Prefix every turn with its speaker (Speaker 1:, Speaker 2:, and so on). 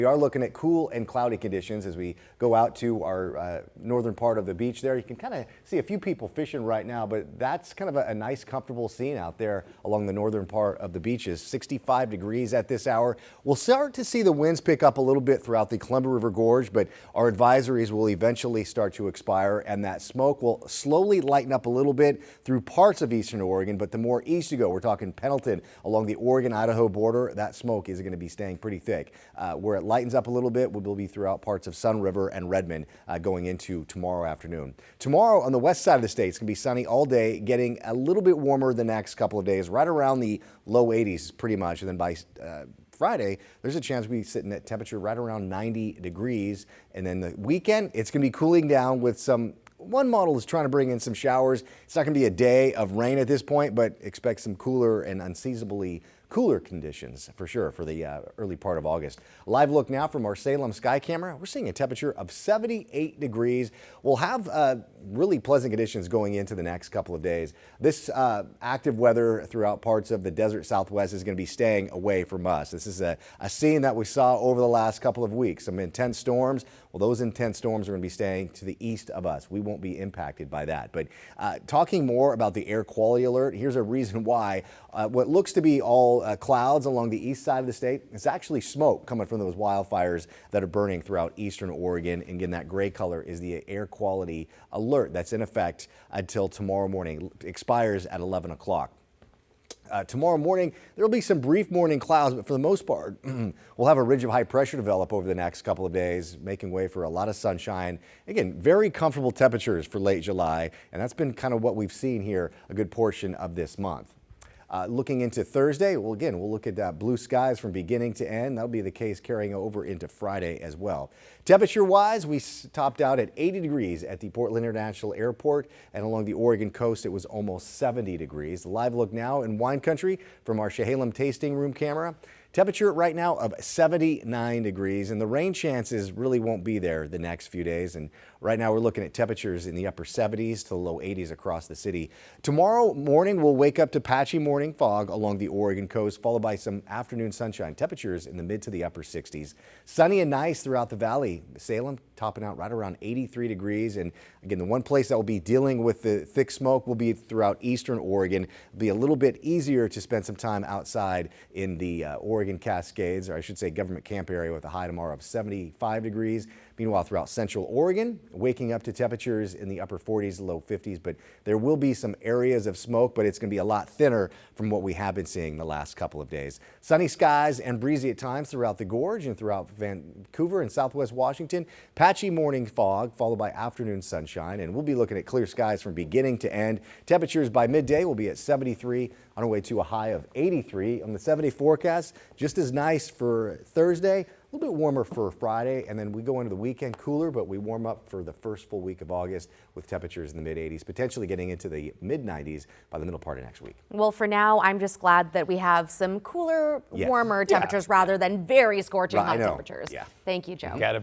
Speaker 1: We are looking at cool and cloudy conditions as we go out to our northern part of the beach there. You can kind of see a few people fishing right now, but that's kind of a nice, comfortable scene out there along the northern part of the beaches. 65 degrees at this hour. We'll start to see the winds pick up a little bit throughout the Columbia River Gorge, but our advisories will eventually start to expire, and that smoke will slowly lighten up a little bit through parts of eastern Oregon. But the more east you go, we're talking Pendleton along the Oregon-Idaho border, that smoke is going to be staying pretty thick. Where it lightens up a little bit will be throughout parts of Sun River and Redmond going into tomorrow afternoon. Tomorrow on the west side of the state, it's going to be sunny all day, getting a little bit warmer the next couple of days, right around the low 80s pretty much. And then by Friday, there's a chance we'll be sitting at temperature right around 90 degrees. And then the weekend, it's going to be cooling down with one model is trying to bring in some showers. It's not going to be a day of rain at this point, but expect some cooler and unseasonably cooler conditions for sure for the early part of August. Live look now from our Salem sky camera. We're seeing a temperature of 78 degrees. We'll have really pleasant conditions going into the next couple of days. This active weather throughout parts of the desert Southwest is going to be staying away from us. This is a scene that we saw over the last couple of weeks. Some intense storms. Well, those intense storms are going to be staying to the east of us. We won't be impacted by that. But talking more about the air quality alert, here's a reason why. What looks to be all clouds along the east side of the state, it's actually smoke coming from those wildfires that are burning throughout eastern Oregon. And again, that gray color is the air quality alert that's in effect until tomorrow morning. It expires at 11 o'clock. Tomorrow morning, there will be some brief morning clouds, but for the most part, we'll have a ridge of high pressure develop over the next couple of days, making way for a lot of sunshine. Again, very comfortable temperatures for late July, and that's been kind of what we've seen here a good portion of this month. Looking into Thursday, we'll look at blue skies from beginning to end. That'll be the case carrying over into Friday as well. Temperature-wise, we topped out at 80 degrees at the Portland International Airport, and along the Oregon coast, it was almost 70 degrees. The live look now in wine country from our Chehalem tasting room camera. Temperature right now of 79 degrees, and the rain chances really won't be there the next few days. And right now we're looking at temperatures in the upper 70s to the low 80s across the city. Tomorrow morning we'll wake up to patchy morning fog along the Oregon coast, followed by some afternoon sunshine. Temperatures in the mid to the upper 60s. Sunny and nice throughout the valley. Salem topping out right around 83 degrees. And again, the one place that will be dealing with the thick smoke will be throughout eastern Oregon. It'll be a little bit easier to spend some time outside in the Oregon Cascades, or I should say government camp area, with a high tomorrow of 75 degrees. Meanwhile, throughout central Oregon, waking up to temperatures in the upper 40s, low 50s, but there will be some areas of smoke, but it's going to be a lot thinner from what we have been seeing the last couple of days. Sunny skies and breezy at times throughout the gorge and throughout Vancouver and southwest Washington. Patchy morning fog followed by afternoon sunshine, and we'll be looking at clear skies from beginning to end. Temperatures by midday will be at 73 on our way to a high of 83 on the 7-day forecast. Just as nice for Thursday. A little bit warmer for Friday, and then we go into the weekend cooler, but we warm up for the first full week of August with temperatures in the mid-80s, potentially getting into the mid-90s by the middle part of next week.
Speaker 2: Well, for now, I'm just glad that we have some cooler, warmer temperatures rather than very scorching hot temperatures. Thank you, Joe.